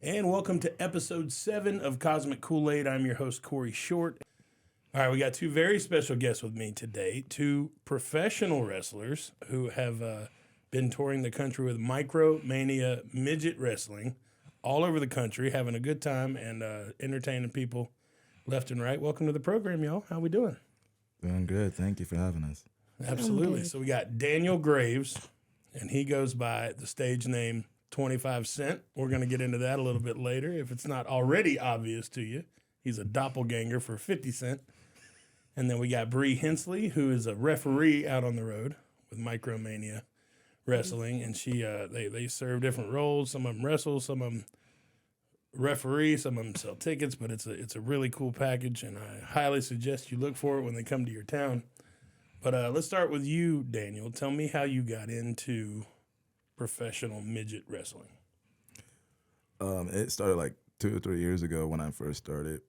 And welcome to episode 7 of Cosmic Koolaid. I'm your host, Corey Short. All right, we got two very special guests with me today, two professional wrestlers who have been touring the country with Micro Mania Midget Wrestling all over the country, having a good time and entertaining people left and right. Welcome to the program, y'all. How we doing? Doing good. Thank you for having us. Absolutely. So we got Daniel Graves, and he goes by the stage name 25 Cent. We're going to get into that a little bit later if it's not already obvious to you. He's a doppelganger for 50 Cent. And then we got Bree Hensley, who is a referee out on the road with Micromania Wrestling. And she they serve different roles. Some of them wrestle, some of them referee, some of them sell tickets. But it's a really cool package, and I highly suggest you look for it when they come to your town. But let's start with you, Daniel. Tell me how you got into professional midget wrestling. It started like 2 or 3 years ago when I first started.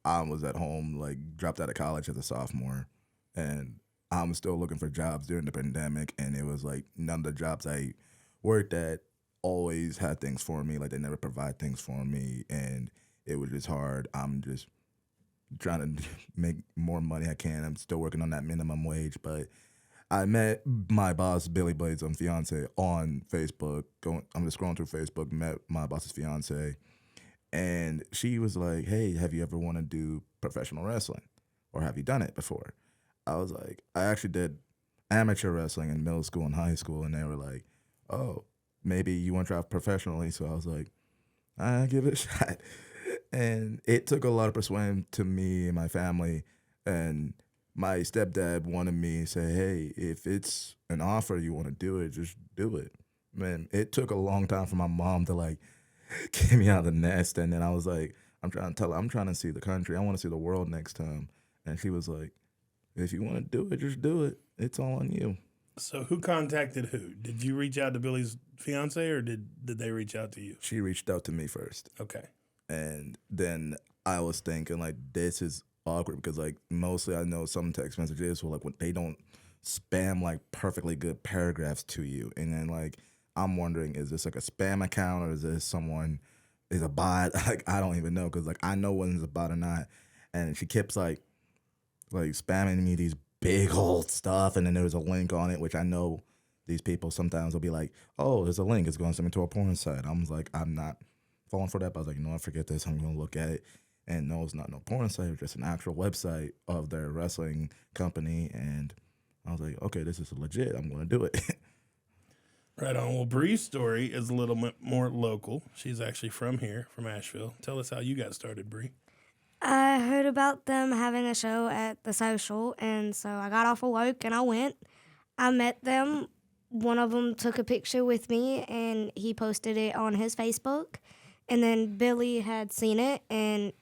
I was at home, like dropped out of college as a sophomore, and I'm still looking for jobs during the pandemic. And it was like none of the jobs I worked at always had things for me. Like they never provide things for me, and it was just hard. I'm just trying to make more money I can. I'm still working on that minimum wage, but I met my boss, Billy Blades' fiance, on Facebook. I'm just scrolling through Facebook, met my boss's fiance, and she was like, "Hey, have you ever want to do professional wrestling, or have you done it before?" I was like, "I actually did amateur wrestling in middle school and high school," and they were like, "Oh, maybe you want to try professionally." So I was like, "I give it a shot," and it took a lot of persuading to me and my family, and my stepdad wanted me to say, "Hey, if it's an offer you want to do it, just do it." Man, it took a long time for my mom to like get me out of the nest, and then I was like, I'm trying to tell her, I'm trying to see the country. I want to see the world next time. And she was like, "If you want to do it, just do it. It's all on you." So who contacted who? Did you reach out to Billy's fiance, or did they reach out to you? She reached out to me first, Okay. and then I was thinking like, this is awkward because like mostly I know some text messages will like when they don't spam like perfectly good paragraphs to you, and then like I'm wondering, is this like a spam account or is this someone is a bot? Like I don't even know because like I know when it's a bot or not, and she keeps like spamming me these big old stuff, and then there was a link on it, which I know these people sometimes will be like, "Oh, there's a link. It's going to send me to a porn site." I'm like, I'm not falling for that. But I was like, I forget this. I'm going to look at it. And no, it's not no porn site. It's just an actual website of their wrestling company. And I was like, okay, this is legit. I'm going to do it. Right on. Well, Bree's story is a little bit more local. She's actually from here, from Asheville. Tell us how you got started, Bree. I heard about them having a show at the social, and so I got off of work and I went. I met them. One of them took a picture with me, and he posted it on his Facebook. And then Billy had seen it, and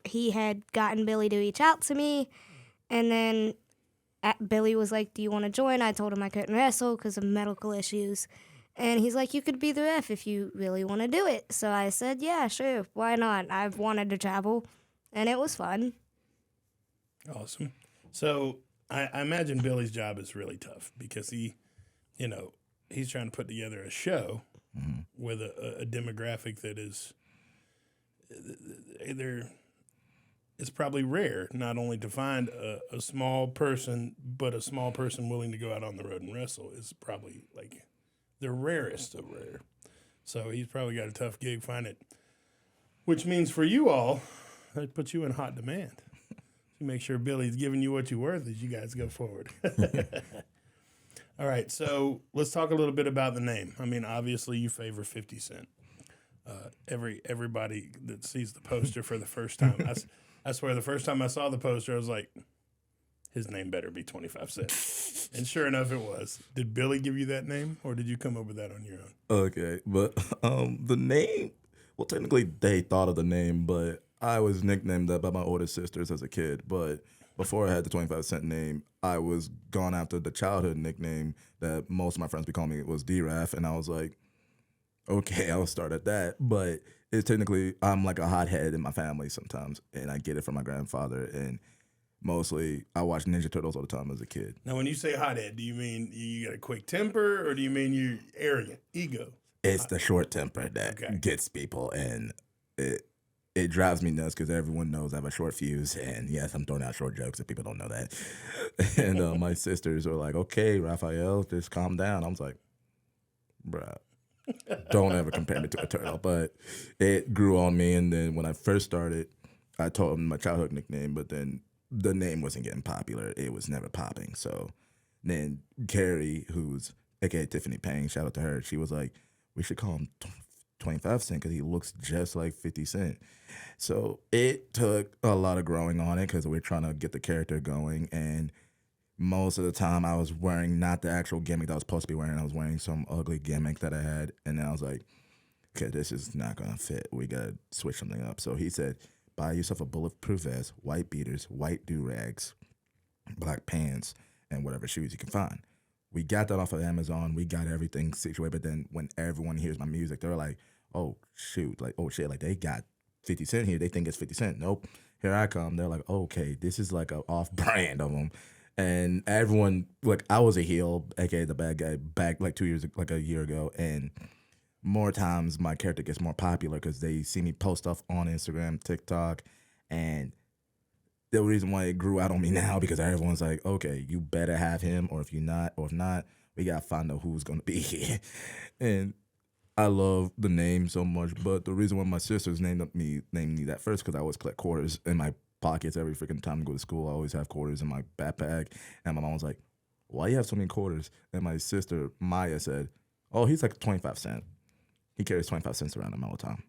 he had gotten Billy to reach out to me. And then Billy was like, "Do you want to join?" I told him I couldn't wrestle because of medical issues. And he's like, "You could be the ref if you really want to do it." So I said, "Yeah, sure. Why not? I've wanted to travel." And it was fun. Awesome. So I imagine Billy's job is really tough because he's trying to put together a show with a demographic that is either it's probably rare not only to find a small person, but a small person willing to go out on the road and wrestle is probably like the rarest of rare. So he's probably got a tough gig finding it, which means for you all, that puts you in hot demand. To make sure Billy's giving you what you're worth as you guys go forward. All right, so let's talk a little bit about the name. I mean, obviously you favor 50 Cent. Everybody that sees the poster for the first time, I swear the first time I saw the poster, I was like, his name better be 25 Cent. And sure enough, it was. Did Billy give you that name, or did you come up with that on your own? Okay, but the name, well, technically they thought of the name, but I was nicknamed that by my older sisters as a kid. But before I had the 25 Cent name, I was gone after the childhood nickname that most of my friends be calling me was D-Raf, and I was like, okay, I'll start at that. But it's technically, I'm like a hothead in my family sometimes, and I get it from my grandfather, and mostly I watched Ninja Turtles all the time as a kid. Now, when you say hothead, do you mean you got a quick temper, or do you mean you're arrogant, ego? It's the short temper that Okay. gets people, and it drives me nuts because everyone knows I have a short fuse. And yes, I'm throwing out short jokes if people don't know that. And my sisters are like, "Okay, Raphael, just calm down." I was like, "Bruh, don't ever compare me to a turtle." But it grew on me, and then when I first started, I told them my childhood nickname, but then the name wasn't getting popular. It was never popping. So then Carrie, who's aka Tiffany Payne, shout out to her, she was like, we should call him 25 Cent because he looks just like 50 Cent. So it took a lot of growing on it because we're trying to get the character going. And most of the time I was wearing not the actual gimmick that I was supposed to be wearing. I was wearing some ugly gimmick that I had. And then I was like, okay, this is not going to fit. We got to switch something up. So he said, buy yourself a bulletproof vest, white beaters, white do-rags, black pants, and whatever shoes you can find. We got that off of Amazon. We got everything situated. But then when everyone hears my music, they're like, oh, shoot. Like, oh, shit. Like, they got 50 Cent here. They think it's 50 Cent. Nope. Here I come. They're like, okay, this is like a off-brand of them. And everyone, like, I was a heel, aka the bad guy, back like a year ago. And more times my character gets more popular because they see me post stuff on Instagram, TikTok, and the reason why it grew out on me now because everyone's like, okay, you better have him, or if not, we gotta find out who's gonna be here. And I love the name so much, but the reason why my sisters named me that first because I always collect quarters in my pockets every freaking time I go to school. I always have quarters in my backpack, and my mom was like, "Why you have so many quarters?" And my sister Maya said, "Oh, he's like 25 cent. He carries 25 cents around him all the time."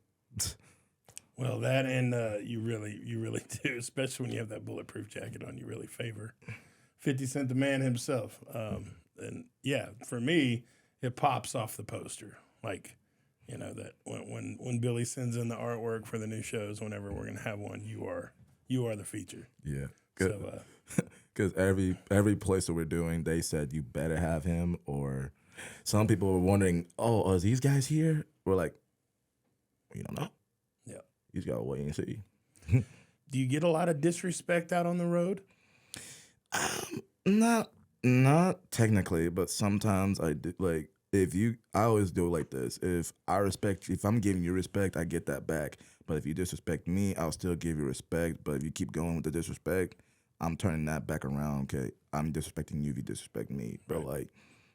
Well, that and you really do, especially when you have that bulletproof jacket on. You really favor 50 Cent, the man himself. And yeah, for me, it pops off the poster. Like, you know, that when Billy sends in the artwork for the new shows, whenever we're gonna have one, you are the feature. Yeah, So, because every place that we're doing, they said you better have him. Or some people were wondering, oh, are these guys here? We're like, we don't know. yeah. You just gotta wait and see. Do you get a lot of disrespect out on the road? Not technically, but sometimes I do. Like, I always do it like this. If I'm giving you respect, I get that back. But if you disrespect me, I'll still give you respect. But if you keep going with the disrespect, I'm turning that back around. Okay, I'm disrespecting you if you disrespect me. But Right. like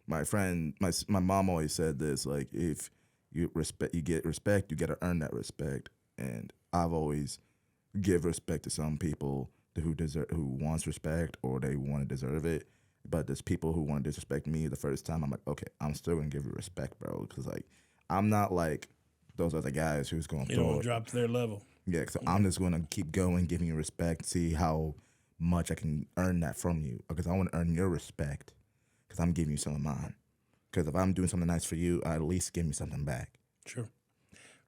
my friend, my mom always said this. Like, if you get respect, you got to earn that respect. And I've always give respect to some people who wants respect or they want to deserve it. But there's people who want to disrespect me the first time. I'm like, okay, I'm still gonna give you respect, bro, because like I'm not like those other guys who's gonna You don't want to drop to their level. Yeah, so I'm just gonna keep going, giving you respect, see how much I can earn that from you, because I want to earn your respect, because I'm giving you some of mine. Because if I'm doing something nice for you, at least give me something back. Sure.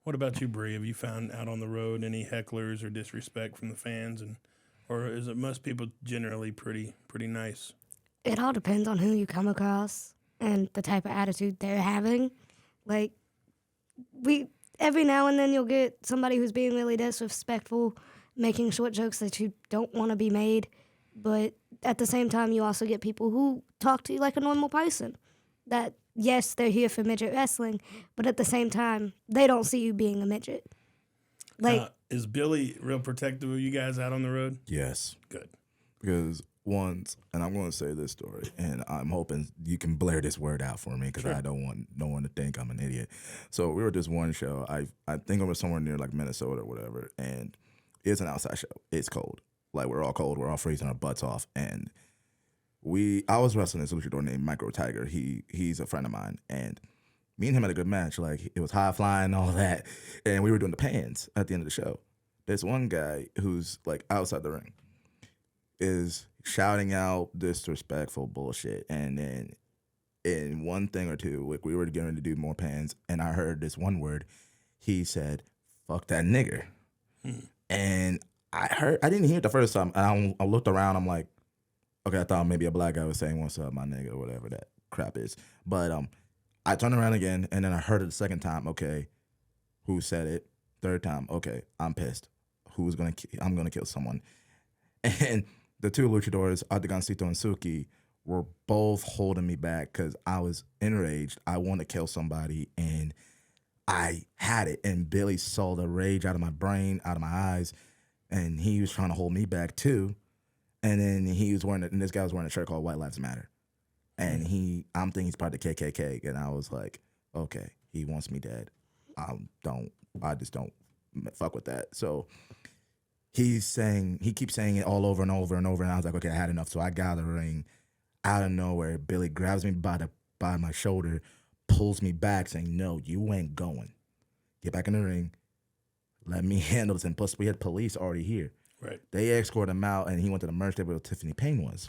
What about you, Bree? Have you found out on the road any hecklers or disrespect from the fans, or is it most people generally pretty nice? It all depends on who you come across and the type of attitude they're having. Like, every now and then you'll get somebody who's being really disrespectful, making short jokes that you don't want to be made. But at the same time, you also get people who talk to you like a normal person. That, yes, they're here for midget wrestling, but at the same time, they don't see you being a midget. Like, Is Billy real protective of you guys out on the road? Yes. Good. Because once, and I'm going to say this story, and I'm hoping you can blare this word out for me because Sure. I don't want no one to think I'm an idiot. So we were at this one show. I think it was somewhere near like Minnesota or whatever, and it's an outside show. It's cold. Like, we're all cold. We're all freezing our butts off. And I was wrestling this luchador named Micro Tiger. He's a friend of mine, and me and him had a good match. Like, it was high flying and all that, and we were doing the pans at the end of the show. There's one guy who's like outside the ring is shouting out disrespectful bullshit, and then in one thing or two, like, we were getting to do more pans, and I heard this one word. He said, "Fuck that nigger," and I didn't hear it the first time. And I looked around. I'm like, okay, I thought maybe a black guy was saying "What's up, my nigga," or whatever that crap is. But I turned around again, and then I heard it the second time. Okay, who said it? Third time. Okay, I'm pissed. I'm gonna kill someone. And the two luchadors, Adagancito and Suki, were both holding me back because I was enraged. I want to kill somebody, and I had it, and Billy saw the rage out of my brain, out of my eyes, and he was trying to hold me back too. And then and this guy was wearing a shirt called White Lives Matter. And I'm thinking he's part of the KKK. And I was like, okay, he wants me dead. I just don't fuck with that. So he keeps saying it all over and over and over. And I was like, okay, I had enough. So I got the ring. Out of nowhere, Billy grabs me by my shoulder, pulls me back, saying, no, you ain't going. Get back in the ring. Let me handle this. And plus, we had police already here. Right. They escorted him out, and he went to the merch table where Tiffany Payne was.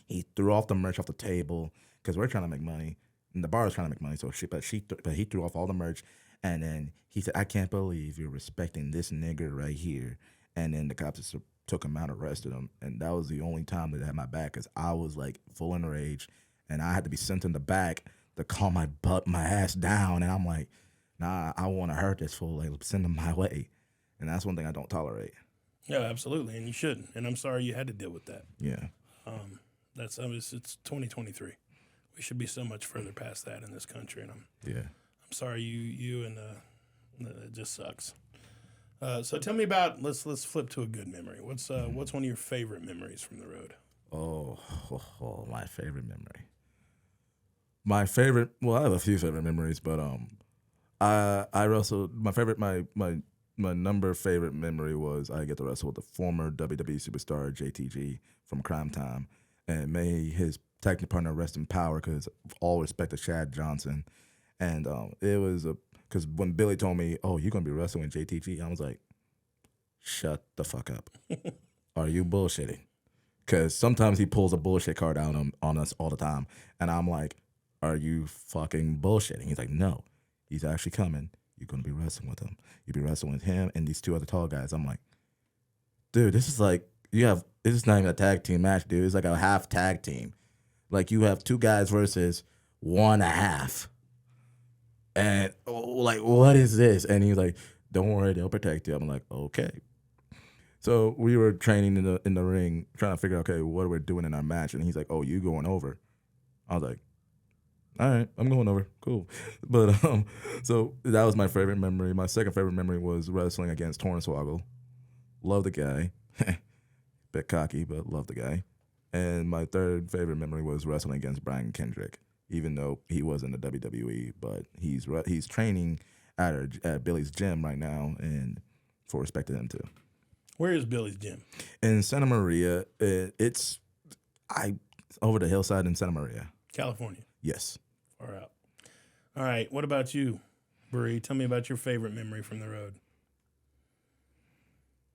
He threw off the merch off the table because we're trying to make money, and the bar was trying to make money. But he threw off all the merch, and then he said, "I can't believe you're respecting this nigger right here." And then the cops just took him out, arrested him, and that was the only time that they had my back because I was like full in rage, and I had to be sent in the back to calm my ass down, and I'm like, nah, I want to hurt this fool, like send him my way, and that's one thing I don't tolerate. Yeah, absolutely, and you shouldn't. And I'm sorry you had to deal with that. Yeah. It's 2023. We should be so much further past that in this country, and I'm sorry you and it just sucks. So tell me about let's flip to a good memory. What's one of your favorite memories from the road? Oh, my favorite memory. Well, I have a few favorite memories, but I wrestled. My number favorite memory was I get to wrestle with the former WWE superstar JTG from Crime Time, and may his tag team partner rest in power. Because all respect to Chad Johnson, and it was because when Billy told me, "Oh, you're gonna be wrestling with JTG," I was like, "Shut the fuck up! Are you bullshitting?" Because sometimes he pulls a bullshit card out on us all the time, and I'm like, "Are you fucking bullshitting?" He's like, "No, he's actually coming. You're going to be wrestling with him. You'll be wrestling with him and these two other tall guys." I'm like, dude, this is like, this is not even a tag team match, dude. It's like a half tag team. Like, you have two guys versus 1.5. And, like, what is this? And he's like, don't worry, they'll protect you. I'm like, okay. So we were training in the ring, trying to figure out, okay, what are we doing in our match? And he's like, oh, you going over. I was like, all right, I'm going over. Cool. But so that was my favorite memory. My second favorite memory was wrestling against Hornswoggle. Love the guy. Bit cocky, but love the guy. And my third favorite memory was wrestling against Brian Kendrick, even though he was in the WWE, but he's training at Billy's gym right now, and for respect to him too. Where is Billy's gym? In Santa Maria. It's over the hillside in Santa Maria, California. Yes. Far out. All right. What about you, Bree? Tell me about your favorite memory from the road.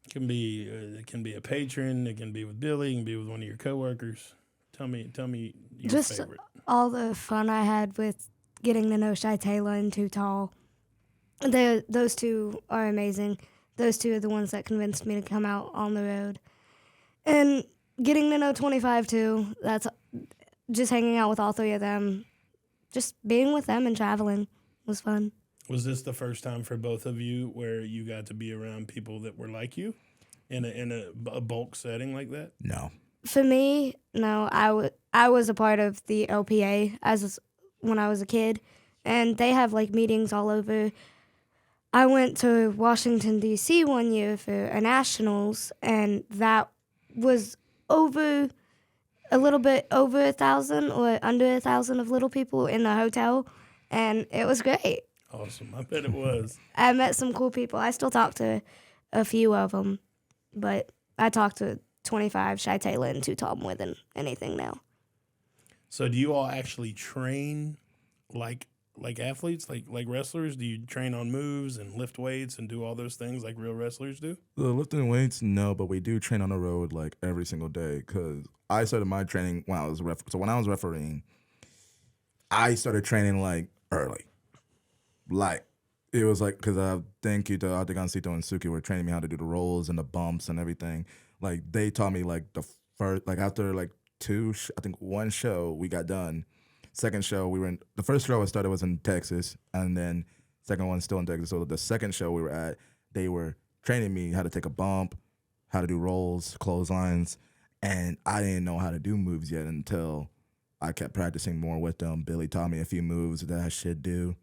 It can be a patron. It can be with Billy. It can be with one of your coworkers. Tell me your Just favorite. all the fun I had with getting to know Shy Taylor and Too Tall. Those two are amazing. Those two are the ones that convinced me to come out on the road. And getting to know 25 too. That's just hanging out with all three of them. Just being with them and traveling was fun. Was this the first time for both of you where you got to be around people that were like you in a bulk setting like that? No. For me, no. I was a part of the LPA when I was a kid, and they have like meetings all over. I went to Washington, D.C. one year for a nationals, and that was a little bit over 1,000 or under 1,000 of little people in the hotel, and it was great. Awesome. I bet it was. I met some cool people. I still talk to a few of them, but I talk to 25, Shy Taylor, and Too Tall more than anything now. So do you all actually train like athletes, like wrestlers? Do you train on moves and lift weights and do all those things like real wrestlers do? The lifting weights, no, but we do train on the road like every single day because I started my training when I was when I was refereeing, I started training like early. Like, it was like, because thank you to Artegancito and Suki were training me how to do the rolls and the bumps and everything. Like, they taught me like the first, like after like one show we got done. Second show the first show I started was in Texas, and then second one still in Texas. So the second show we were at, they were training me how to take a bump, how to do rolls, clotheslines, and I didn't know how to do moves yet until I kept practicing more with them. Billy taught me a few moves that I should do.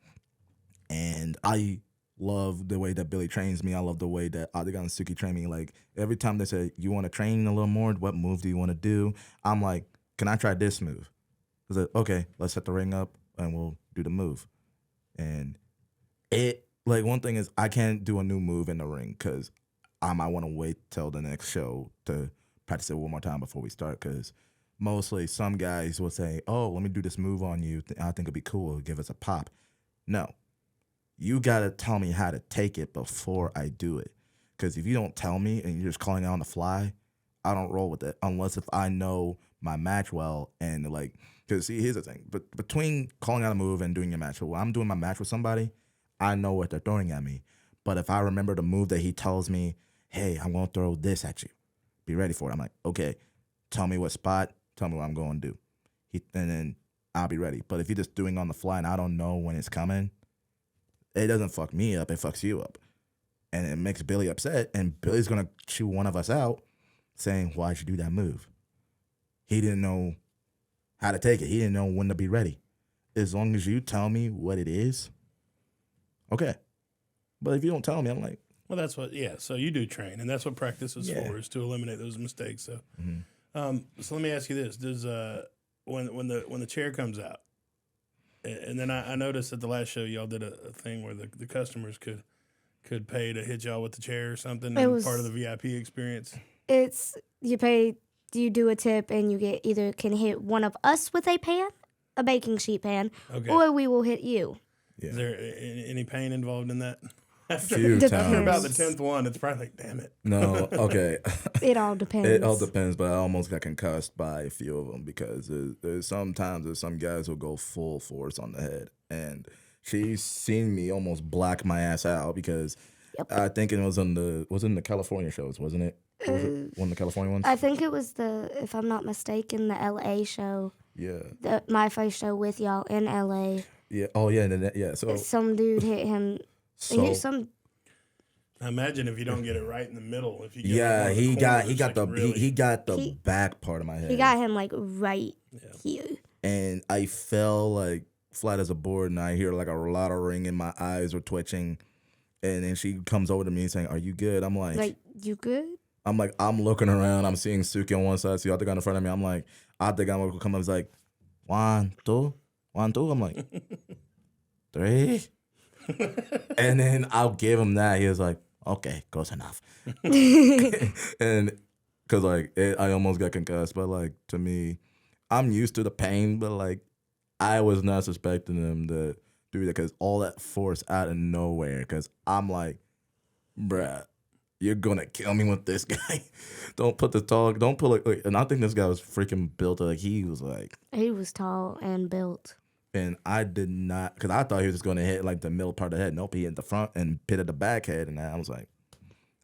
And I love the way that Billy trains me. I love the way that Adiga and Suki train me. Like, every time they say, you want to train a little more? What move do you want to do? I'm like, can I try this move? He's like, okay, let's set the ring up and we'll do the move. And one thing is, I can't do a new move in the ring because I might want to wait till the next show to practice it one more time before we start, because mostly some guys will say, oh, let me do this move on you. I think it'd be cool. Give us a pop. No. You got to tell me how to take it before I do it. Because if you don't tell me and you're just calling it on the fly, I don't roll with it unless if I know my match well. And because see, here's the thing. But between calling out a move and doing your match, when I'm doing my match with somebody, I know what they're throwing at me. But if I remember the move that he tells me, hey, I'm going to throw this at you, be ready for it. I'm like, okay, tell me what spot, tell me what I'm going to do. And then I'll be ready. But if you're just doing on the fly and I don't know when it's coming, it doesn't fuck me up, it fucks you up. And it makes Billy upset, and Billy's going to chew one of us out saying, why'd you do that move? He didn't know how to take it. He didn't know when to be ready. As long as you tell me what it is, okay. But if you don't tell me, I'm like, well, that's what, yeah. So you do train, and that's what practice is for, is to eliminate those mistakes. So, so let me ask you this: does when the chair comes out, and then I noticed at the last show y'all did a thing where the customers could pay to hit y'all with the chair or something, and part of the VIP experience. It's you pay, you do a tip, and you get either can hit one of us with a pan, a baking sheet pan, or we will hit you. Yeah. Is there any pain involved in that? After about the 10th one, it's probably like, damn it. No, okay. It all depends. It all depends, but I almost got concussed by a few of them because there's some guys who go full force on the head. And she's seen me almost black my ass out because I think it was in the California shows, wasn't it? Was it one of the California ones? I think it was if I'm not mistaken, the LA show. Yeah. My first show with y'all in LA. Yeah. Oh, yeah. Yeah. So some dude hit him. Imagine if you don't get it right in the middle. If you he got the back part of my head. He got him like right here. And I fell like flat as a board, and I hear like a lot of ringing. My eyes were twitching, and then she comes over to me saying, "Are you good?" I'm like, you good? I'm like, I'm looking around. I'm seeing Suki on one side, see the other guy in front of me. I'm like, I think I'm gonna come up. He's like, 1, 2, 1, 2. I'm like, 3. And then I'll give him that. He was like, okay, close enough. And because I almost got concussed, but to me, I'm used to the pain, but I was not suspecting him to do that because all that force out of nowhere. Because I'm like, bruh, you're gonna kill me with this guy. Don't put the talk. Don't put and I think this guy was freaking built. He was tall and built. And I did not, because I thought he was just going to hit the middle part of the head. Nope, he hit the front and pitted the back head. And I was like,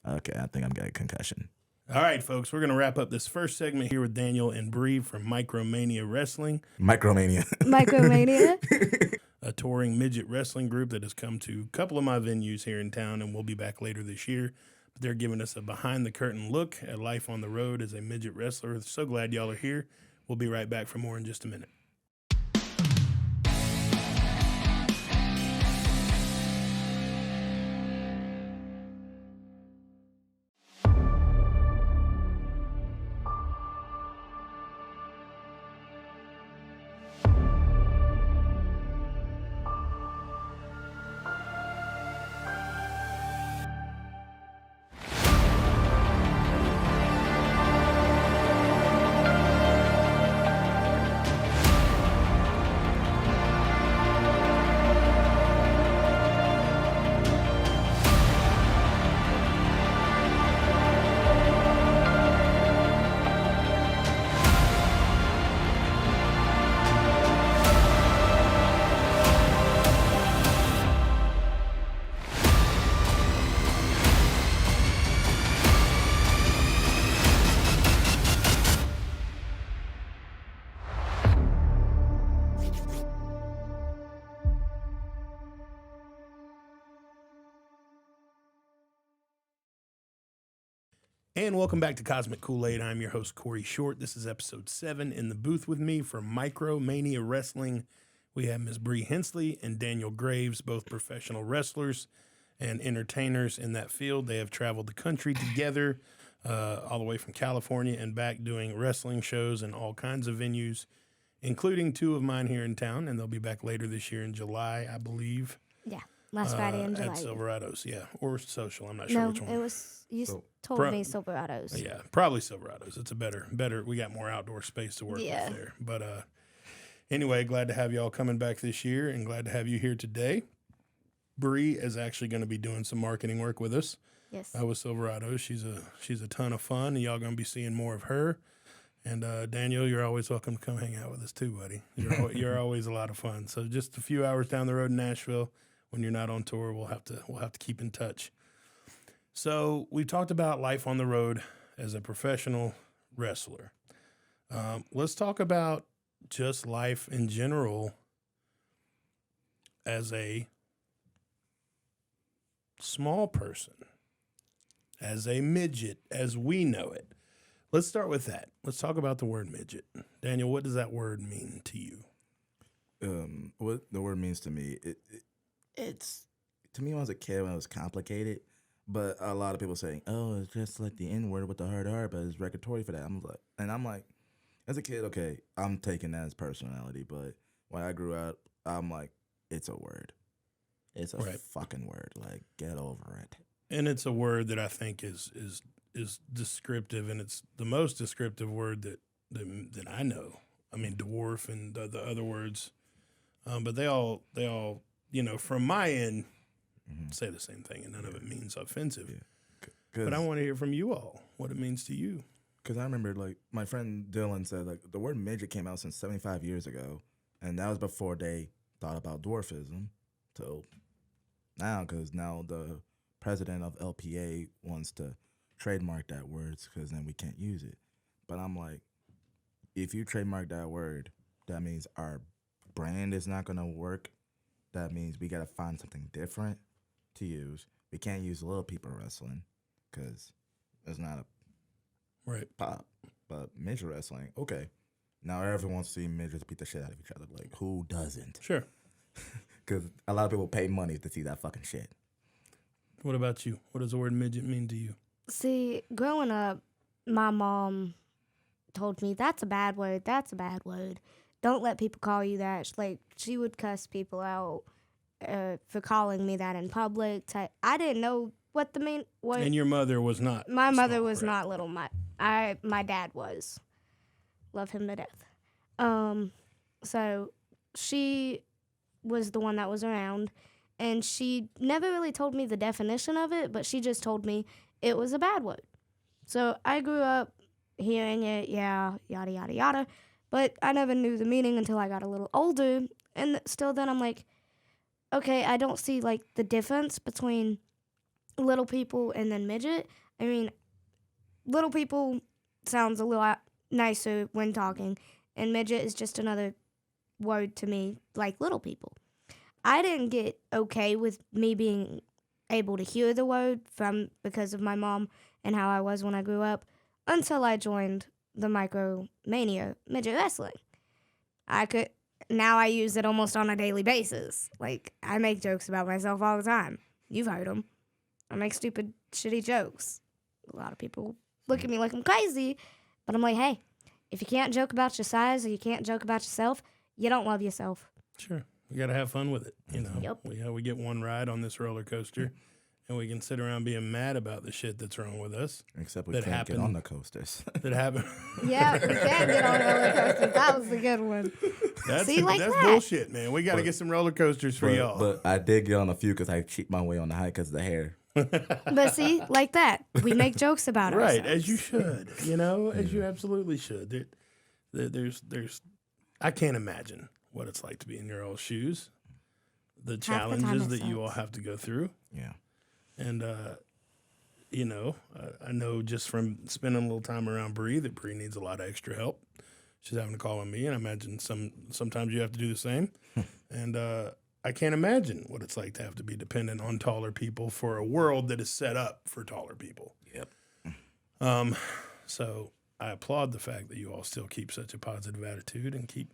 okay, I think I'm getting a concussion. All right, folks, we're going to wrap up this first segment here with Daniel and Bree from Micro Mania Wrestling. Micro Mania. A touring midget wrestling group that has come to a couple of my venues here in town and will be back later this year. But they're giving us a behind-the-curtain look at life on the road as a midget wrestler. So glad y'all are here. We'll be right back for more in just a minute. And welcome back to Cosmic Koolaid. I'm your host, Corey Short. This is episode 7. In the booth with me for Micro Mania Wrestling, We have Ms. Bree Hensley and Daniel Graves, both professional wrestlers and entertainers in that field. They have traveled the country together, all the way from California and back, doing wrestling shows in all kinds of venues, including 2 of mine here in town, and they'll be back later this year in July, I believe. Yeah, last Friday in July. At Silverado's, yeah, or Social. I'm not sure which one. No, it was, told me Silverado's. Yeah, probably Silverado's. It's a better. We got more outdoor space to work with there. But anyway, glad to have y'all coming back this year, and glad to have you here today. Bree is actually going to be doing some marketing work with us. Yes. With Silverado. She's a ton of fun, and y'all going to be seeing more of her. And Daniel, you're always welcome to come hang out with us too, buddy. You're always a lot of fun. So just a few hours down the road in Nashville, when you're not on tour, we'll have to keep in touch. So we talked about life on the road as a professional wrestler. Let's talk about just life in general as a small person, as a midget, as we know it. Let's start with that. Let's talk about the word midget. Daniel, what does that word mean to you? What the word means to me, it's to me when I was a kid, when it was complicated. But a lot of people saying, "Oh, it's just like the N word with the hard R," but it's regulatory for that. I'm like, as a kid, okay, I'm taking that as personality. But when I grew up, I'm like, it's a word. It's a fucking word. Like, get over it. And it's a word that I think is descriptive, and it's the most descriptive word that I know. I mean, dwarf and the other words, but they all from my end say the same thing, and none of it means offensive. Yeah. But I want to hear from you all what it means to you. Because I remember, like, my friend Dylan said, like, the word midget came out since 75 years ago, and that was before they thought about dwarfism. So now, because now the president of LPA wants to trademark that word because then we can't use it. But I'm like, if you trademark that word, that means our brand is not going to work. That means we got to find something different to use. We can't use little people wrestling because it's not a pop. But midget wrestling, okay. Now everyone wants to see midgets beat the shit out of each other. Like, who doesn't? Sure. Because a lot of people pay money to see that fucking shit. What about you? What does the word midget mean to you? See, growing up, my mom told me, that's a bad word, that's a bad word. Don't let people call you that. She would cuss people out for calling me that in public. I didn't know what the mean. And your mother was not. My mother was not little. My dad was. Love him to death. So she was the one that was around, and she never really told me the definition of it, but she just told me it was a bad word. So I grew up hearing it, yeah, yada, yada, yada, but I never knew the meaning until I got a little older, and still then I'm like, okay, I don't see, like, the difference between little people and then midget. I mean, little people sounds a little nicer when talking, and midget is just another word to me, like little people. I didn't get okay with me being able to hear the word because of my mom and how I was when I grew up until I joined the Micro Mania Midget Wrestling. Now I use it almost on a daily basis. Like, I make jokes about myself all the time. You've heard them. I make stupid, shitty jokes. A lot of people look at me like I'm crazy, but I'm like, hey, if you can't joke about your size or you can't joke about yourself, you don't love yourself. Sure. We got to have fun with it, you know. Yep. We get one ride on this roller coaster, and we can sit around being mad about the shit that's wrong with us. Except we can't get on the coasters. That happened. Yeah, we can get on roller coasters. That was the good one. That's that. bullshit, man. We got to get some roller coasters for y'all. But I did get on a few because I cheat my way on the high because of the hair. But see, like that, we make jokes about it. Right, as you should, as you absolutely should. There's I can't imagine what it's like to be in your old shoes, the challenges that you all have to go through. Yeah. And, I know just from spending a little time around Bree that Bree needs a lot of extra help. She's having to call on me, and I imagine sometimes you have to do the same. And I can't imagine what it's like to have to be dependent on taller people for a world that is set up for taller people. Yep. So I applaud the fact that you all still keep such a positive attitude and keep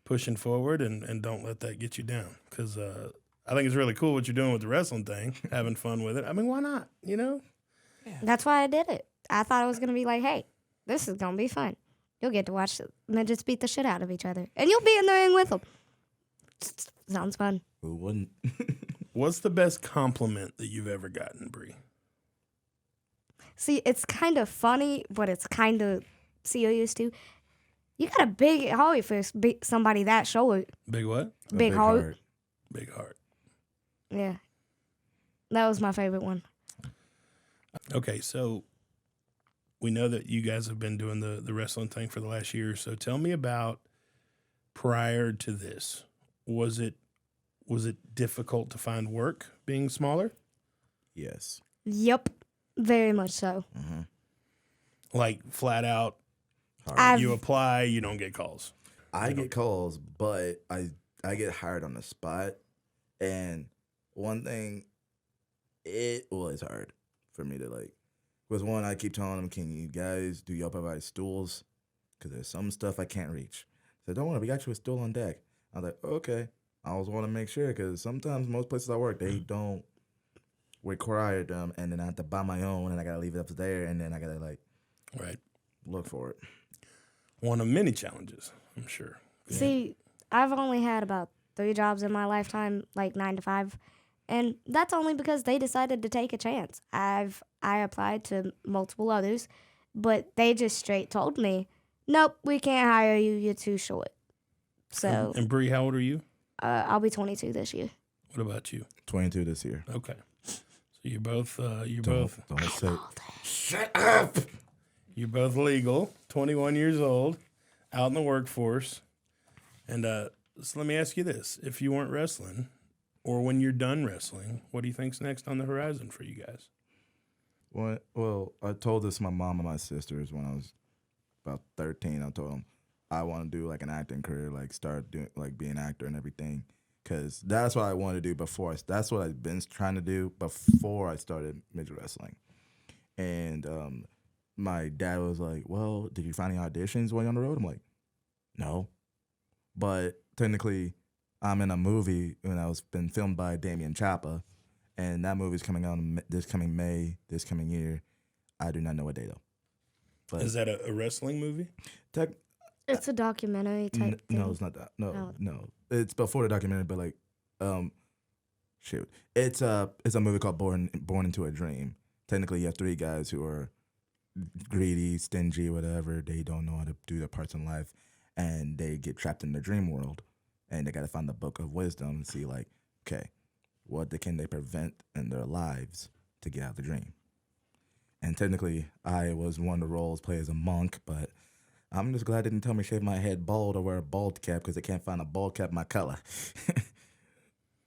pushing forward, and don't let that get you down. Because I think it's really cool what you're doing with the wrestling thing, having fun with it. I mean, why not? You know? That's why I did it. I thought it was going to be like, hey, this is going to be fun. You'll get to watch midgets beat the shit out of each other. And you'll be in the ring with them. Sounds fun. Who wouldn't? What's the best compliment that you've ever gotten, Bree? See, it's kind of funny, but it's kind of serious too. You got a big heart for somebody that short. Big what? Big heart. Big heart. Yeah. That was my favorite one. Okay, so we know that you guys have been doing the wrestling thing for the last year or so. Tell me about prior to this. Was it difficult to find work being smaller? Yes. Yep. Very much so. Mm-hmm. Like flat out, you apply, you don't get calls. I get calls, but I get hired on the spot. And one thing, it was hard for me to like. Was one, I keep telling them, can you guys, do y'all provide stools? Because there's some stuff I can't reach. So don't worry, we got you a stool on deck. I was like, okay. I always want to make sure because sometimes most places I work, they don't require them, and then I have to buy my own, and I got to leave it up there, and then I got to like look for it. One of many challenges, I'm sure. See, I've only had about 3 jobs in my lifetime, like 9 to 5. And that's only because they decided to take a chance. I applied to multiple others, but they just straight told me, nope, we can't hire you. You're too short. So. And Bree, how old are you? I'll be 22 this year. What about you? 22 this year. Okay. So you're both. Don't say. Shut up. You're both legal, 21 years old, out in the workforce, and so let me ask you this: if you weren't wrestling, or when you're done wrestling, what do you think's next on the horizon for you guys? Well, I told this to my mom and my sisters when I was about 13. I told them I want to do like an acting career, like start doing like being an actor and everything, because that's what I wanted to do before. That's what I've been trying to do before I started midget wrestling. And my dad was like, "Well, did you find any auditions while you're on the road?" I'm like, "No," but technically, I'm in a movie and I was been filmed by Damian Chapa, and that movie's coming out this coming May, this coming year. I do not know what day though. But is that a wrestling movie? It's a documentary type thing. No, it's not that. No. It's before the documentary, but like, shoot. It's a movie called Born into a Dream. Technically, you have 3 guys who are greedy, stingy, whatever. They don't know how to do their parts in life, and they get trapped in the dream world, and they got to find the book of wisdom and see like, okay, what can they prevent in their lives to get out of the dream. And technically, I was one of the roles played as a monk, but I'm just glad they didn't tell me to shave my head bald or wear a bald cap because they can't find a bald cap my color.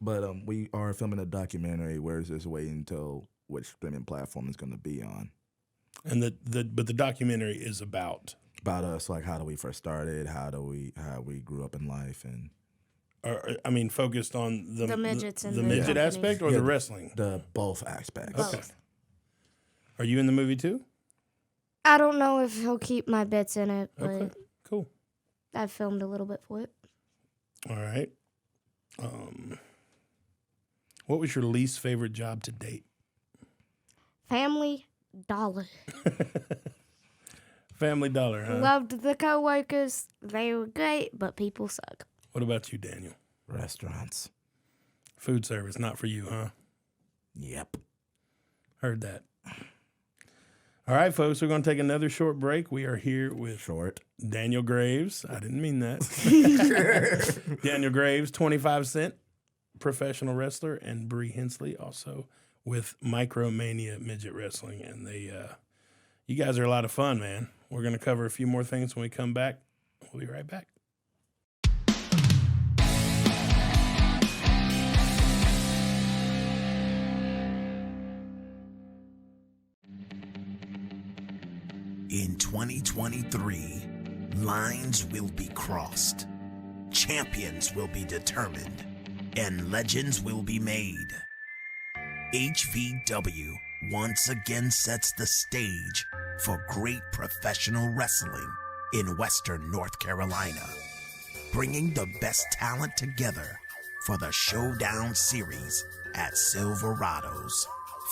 But we are filming a documentary. We're just waiting until which streaming platform is going to be on. And but the documentary is about us, like how do we first started, how we grew up in life, and I mean focused on the midgets and the midget aspect or the wrestling. The both aspects. Both. Okay. Are you in the movie too? I don't know if he'll keep my bits in it, but Okay, cool. I filmed a little bit for it. All right. What was your least favorite job to date? Family Dollar. Family Dollar, huh? Loved the coworkers. They were great, but people suck. What about you, Daniel? Restaurants. Food service, not for you, huh? Yep. Heard that. All right, folks, we're going to take another short break. We are here with Daniel Graves. I didn't mean that. Daniel Graves, 25 Cent, professional wrestler, and Bree Hensley, also with Micro Mania Midget Wrestling. And you guys are a lot of fun, man. We're going to cover a few more things when we come back. We'll be right back. In 2023, lines will be crossed, champions will be determined, and legends will be made. HVW once again sets the stage for great professional wrestling in Western North Carolina. bringing the best talent together for the Showdown Series at Silverados.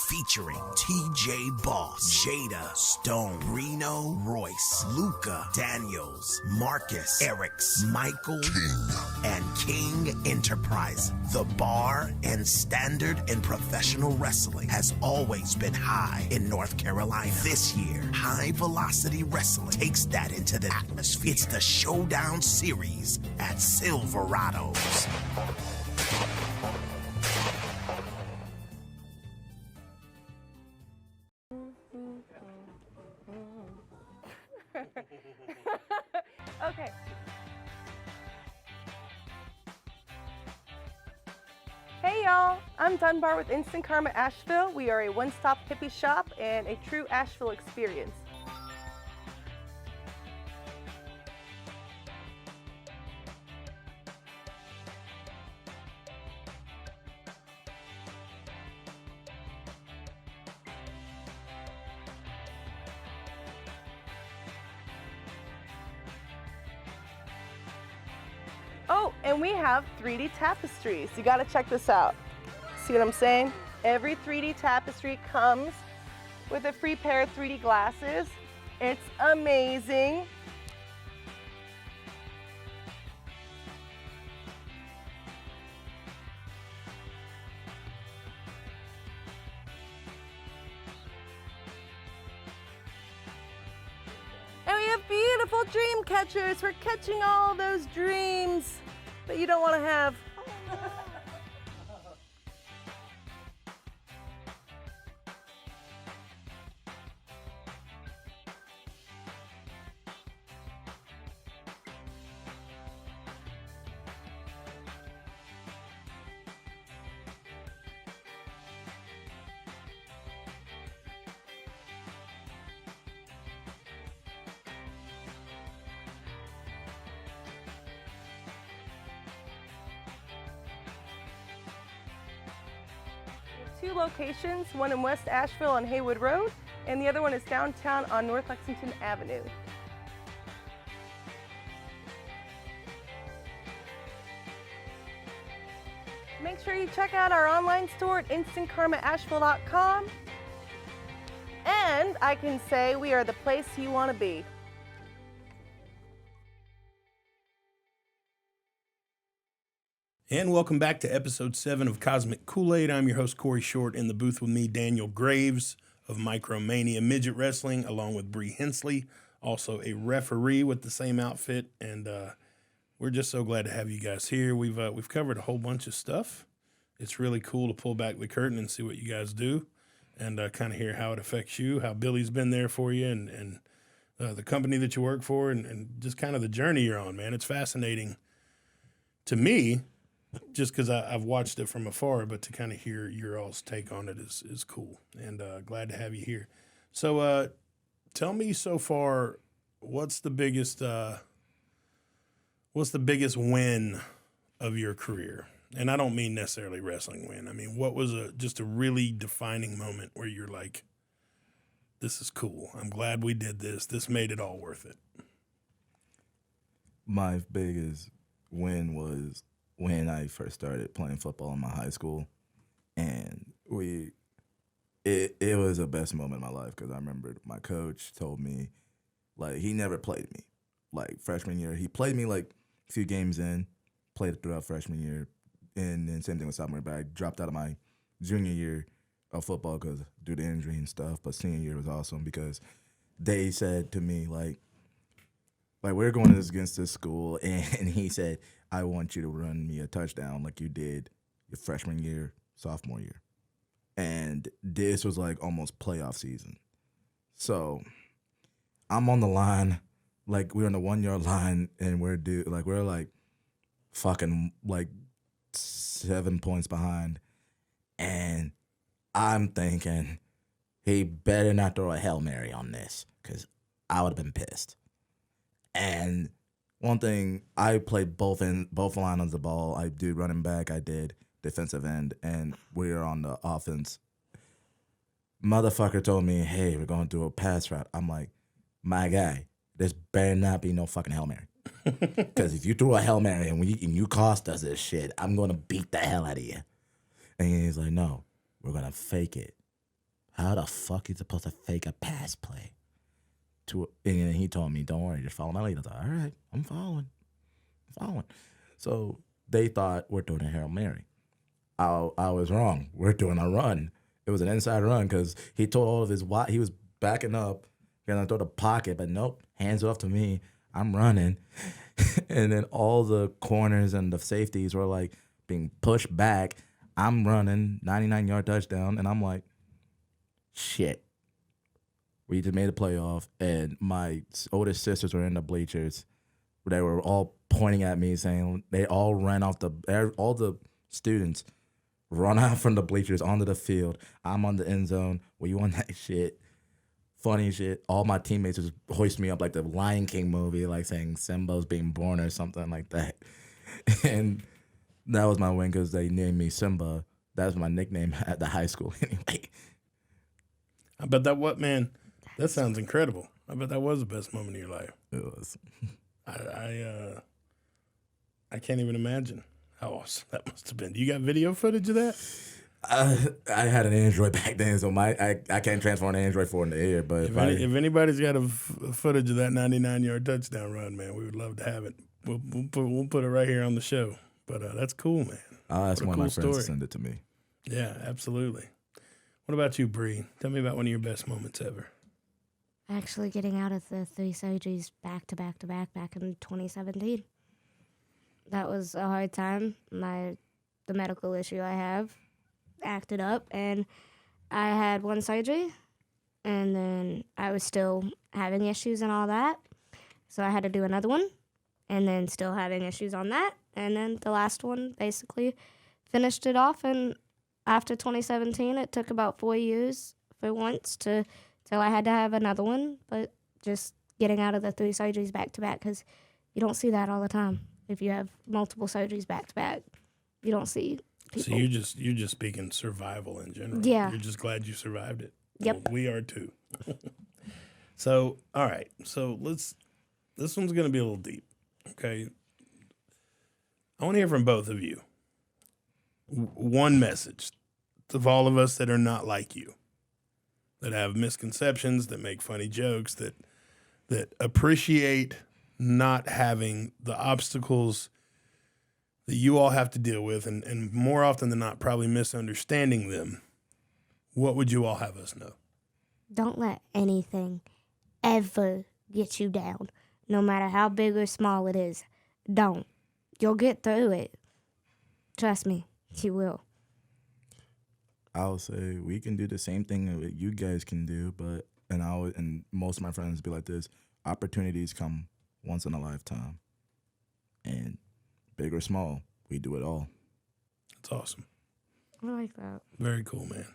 Featuring TJ Boss, Jada, Stone, Reno, Royce, Luca, Daniels, Marcus, Erics, Michael, King, and King Enterprise. The bar and standard in professional wrestling has always been high in North Carolina. This year, High Velocity Wrestling takes that into the atmosphere. It's the Showdown Series at Silverados. Okay. Hey y'all, I'm Dunbar with Instant Karma Asheville. We are a one-stop hippie shop and a true Asheville experience. Oh, and we have 3D tapestries. You gotta check this out. See what I'm saying? Every 3D tapestry comes with a free pair of 3D glasses. It's amazing. And we have beautiful dream catchers. We're catching all those dreams that you don't want to have. Two locations, one in West Asheville on Haywood Road, and the other one is downtown on North Lexington Avenue. Make sure you check out our online store at instantkarmaasheville.com. And I can say we are the place you want to be. And welcome back to episode 7 of Cosmic Koolaid. I'm your host, Corey Short. In the booth with me, Daniel Graves of Micro Mania Midget Wrestling, along with Bree Hensley, also a referee with the same outfit. And we're just so glad to have you guys here. We've covered a whole bunch of stuff. It's really cool to pull back the curtain and see what you guys do and kind of hear how it affects you, how Billy's been there for you, and the company that you work for, and just kind of the journey you're on, man. It's fascinating to me, just because I've watched it from afar, but to kind of hear your all's take on it is cool, and glad to have you here. So tell me so far, what's the biggest win of your career? And I don't mean necessarily wrestling win. I mean, what was just a really defining moment where you're like, this is cool. I'm glad we did this. This made it all worth it. My biggest win was when I first started playing football in my high school, and it was the best moment of my life because I remember my coach told me, like, he never played me. Like, freshman year, he played me like a few games in, played throughout freshman year, and then same thing with sophomore, but I dropped out of my junior year of football because due to injury and stuff, but senior year was awesome because they said to me, like we're going against this school, and he said, I want you to run me a touchdown like you did your freshman year, sophomore year. And this was like almost playoff season. So I'm on the line, like we're on the 1 yard line, and we're fucking like 7 points behind. And I'm thinking he better not throw a Hail Mary on this because I would have been pissed. And one thing, I played both lines of the ball. I did running back, I did defensive end, and we were on the offense. Motherfucker told me, hey, we're going to do a pass route. I'm like, my guy, this better not be no fucking Hail Mary. Because if you threw a Hail Mary and you cost us this shit, I'm going to beat the hell out of you. And he's like, no, we're going to fake it. How the fuck are you supposed to fake a pass play? And he told me, don't worry, just follow my lead. I was like, all right, I'm following. So they thought we're doing a Hail Mary. I was wrong. We're doing a run. It was an inside run because he told all of his he was backing up, gonna throw the pocket, but nope, hands off to me. I'm running. And then all the corners and the safeties were like being pushed back. I'm running, 99-yard touchdown, and I'm like, shit. We just made a playoff, and my oldest sisters were in the bleachers. They were all pointing at me, saying they all ran off all the students run out from the bleachers onto the field. I'm on the end zone. We won that shit. Funny shit. All my teammates just hoist me up like the Lion King movie, like saying Simba's being born or something like that. And that was my win because they named me Simba. That was my nickname at the high school anyway. I bet that sounds incredible. I bet that was the best moment of your life. It was. I can't even imagine how awesome that must have been. You got video footage of that? I had an Android back then, so I can't transfer an Android 4 in the air. But if anybody's got a footage of that 99-yard touchdown run, man, we would love to have it. We'll put it right here on the show. But that's cool, man. I'll ask one of my friends to send it to me. Yeah, absolutely. What about you, Bree? Tell me about one of your best moments ever. Actually getting out of the 3 surgeries back to back to back in 2017. That was a hard time. The medical issue I have acted up, and I had 1 surgery, and then I was still having issues and all that. So I had to do another one, and then still having issues on that. And then the last one basically finished it off, and after 2017, it took about 4 years for once till I had to have another one. But just getting out of the 3 surgeries back to back, because you don't see that all the time. If you have multiple surgeries back to back, you don't see people. So you're just speaking survival in general. Yeah. You're just glad you survived it. Yep. Well, we are too. So, all right. So this one's going to be a little deep. Okay. I want to hear from both of you. One message of all of us that are not like you, that have misconceptions, that make funny jokes, that appreciate not having the obstacles that you all have to deal with, and more often than not, probably misunderstanding them. What would you all have us know? Don't let anything ever get you down, no matter how big or small it is. Don't. You'll get through it. Trust me, you will. I'll say we can do the same thing that you guys can do, and most of my friends be like this: opportunities come once in a lifetime, and big or small, we do it all. That's awesome. I like that. Very cool, man.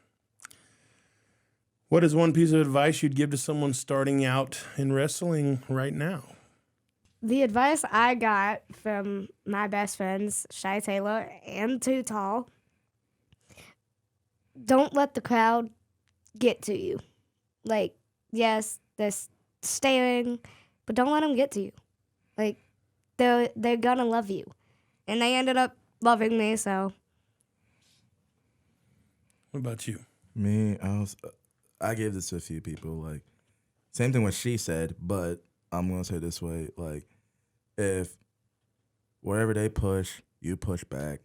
What is one piece of advice you'd give to someone starting out in wrestling right now? The advice I got from my best friends, Shy Taylor and Too Tall, don't let the crowd get to you. Like, yes, they're staring, but don't let them get to you. Like, they're gonna love you. And they ended up loving me, so. What about you? Me, I gave this to a few people. Like, same thing what she said, but I'm gonna say it this way: like, if wherever they push, you push back.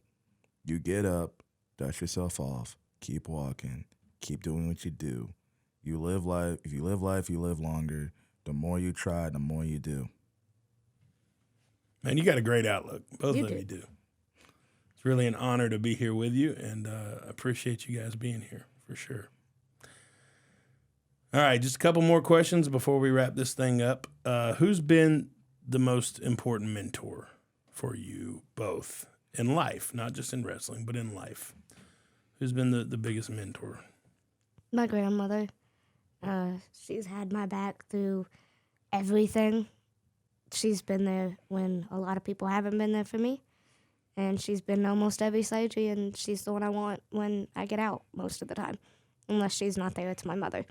You get up, dust yourself off, keep walking, keep doing what you do. You live life. If you live life, you live longer. The more you try, the more you do. Man, you got a great outlook. Both You of do. you do. It's really an honor to be here with you, and I appreciate you guys being here for sure. All right, just a couple more questions before we wrap this thing up. Who's been the most important mentor for you both in life, not just in wrestling, but in life? Who's been the biggest mentor? My grandmother. She's had my back through everything. She's been there when a lot of people haven't been there for me. And she's been almost every surgery, and she's the one I want when I get out most of the time. Unless she's not there, it's my mother.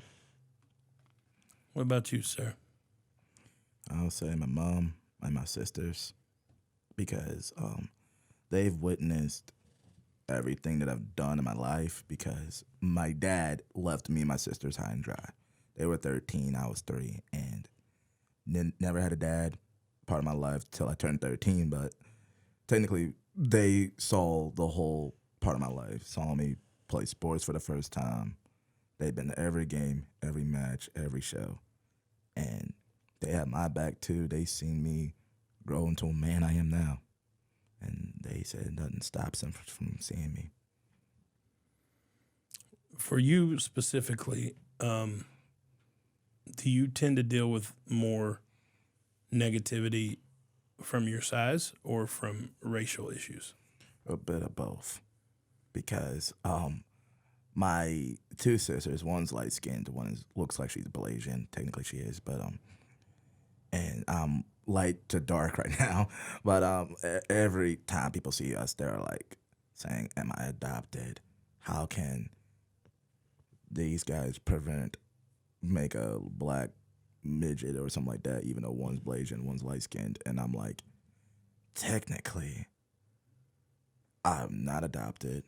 What about you, sir? I'll say my mom, and my sisters, because they've witnessed everything that I've done in my life, because my dad left me and my sisters high and dry. They were 13, I was 3, and never had a dad part of my life till I turned 13, but technically they saw the whole part of my life, saw me play sports for the first time. They've been to every game, every match, every show, and they had my back too. They seen me grow into a man I am now, and they said nothing stops them from seeing me. For you specifically, do you tend to deal with more negativity from your size or from racial issues? A bit of both, because my 2 sisters, one's light skinned, looks like she's Malaysian. Technically, she is, but and I'm light to dark right now. But every time people see us, they're like saying, "Am I adopted? How can these guys make a black midget or something like that, even though one's Malaysian, one's light skinned?" And I'm like, technically, I'm not adopted.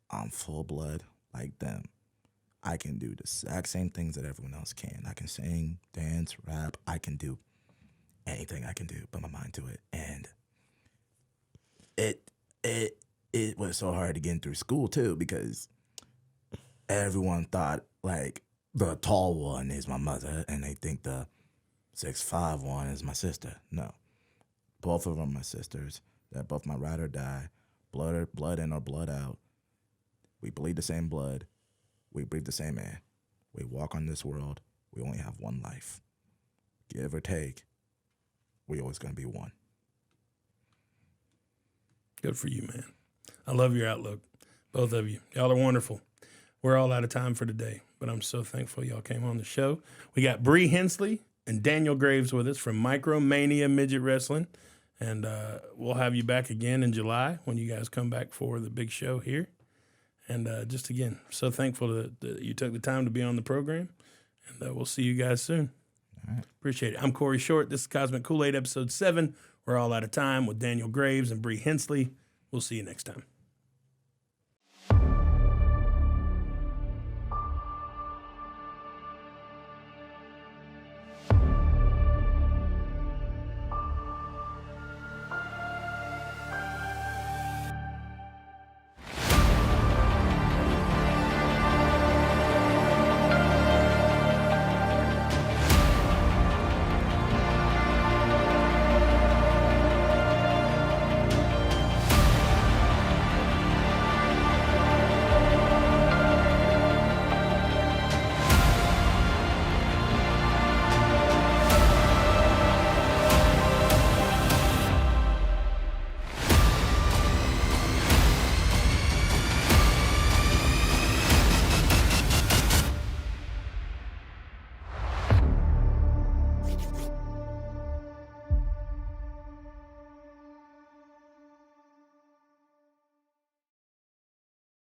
I'm full blood like them. I can do the exact same things that everyone else can. I can sing, dance, rap. I can do anything I can do, put my mind to it. And it was so hard to get through school too, because everyone thought like the tall one is my mother, and they think the 6'5" one is my sister. No, both of them are my sisters. They're both my ride or die, blood in or blood out. We bleed the same blood. We breathe the same air. We walk on this world. We only have one life. Give or take, we always gonna be one. Good for you, man. I love your outlook, both of you. Y'all are wonderful. We're all out of time for today, but I'm so thankful y'all came on the show. We got Bree Hensley and Daniel Graves with us from Micro Mania Midget Wrestling, and we'll have you back again in July when you guys come back for the big show here. And just again, so thankful that you took the time to be on the program, and we'll see you guys soon. All right. Appreciate it. I'm Corey Short. This is Cosmic Kool-Aid, episode 7. We're all out of time with Daniel Graves and Bree Hensley. We'll see you next time.